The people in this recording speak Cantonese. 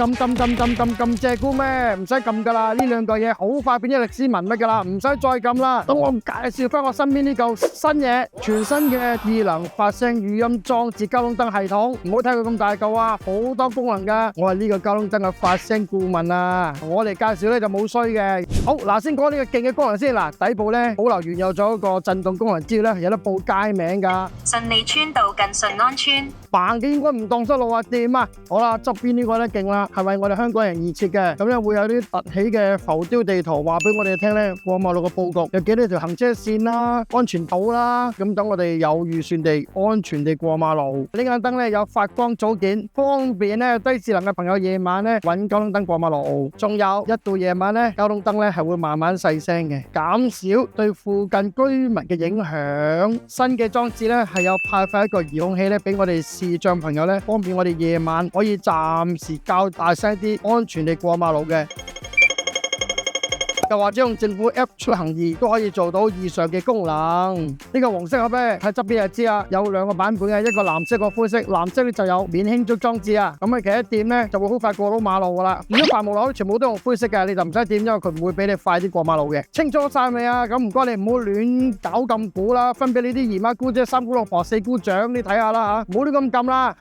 撳借估咩？唔使撳噶啦，呢兩個嘢好快變咗歷史文物噶啦，唔使再撳啦。等我介紹翻我身邊呢嚿新嘢，全新嘅智能發聲語音裝置交通燈系統。唔好睇佢咁大嚿啊，好多功能噶。我係呢個交通燈嘅發聲顧問啊，我嚟介紹咧就冇衰嘅。好嗱，先講呢個勁嘅功能先嗱，底部咧保留原有咗一個震動功能之餘咧，有得報街名噶。順利村道近順安村。扮嘅應該唔蕩失路啊，掂啊！好啦，側邊呢個咧勁啦，係為我哋香港人而設嘅，咁咧會有啲凸起嘅浮雕地圖，話俾我哋聽咧過馬路嘅佈局，有幾多條行車線啦、安全島啦，咁等我哋有預算地安全地過馬路。呢間燈咧有發光組件，方便咧低智能嘅朋友夜晚咧揾交通燈過馬路。仲有一到夜晚咧，交通燈咧係會慢慢細聲嘅，減少對附近居民嘅影響。新嘅裝置咧係有派發一個遙控器咧俾我哋視障朋友咧，方便我哋夜晚可以暫時較大聲啲，安全地過馬路嘅。又或者用政府 App 出行易都可以做到以上嘅功能。呢個黃色盒咧喺側邊就知啊，有兩個版本嘅，一個藍色，一個灰色。藍色咧就有免輕觸裝置啊，咁啊其實掂咧就會好快過到馬路噶啦。如果繁忙路全部都用灰色嘅，你就唔使掂，因為佢唔會俾你快啲過馬路嘅。清楚晒未啊？咁唔該你唔好亂搞咁估啦，分俾你啲姨媽姑姐、三姑六婆、四姑丈，你睇下啦嚇，唔好亂咁撳啦。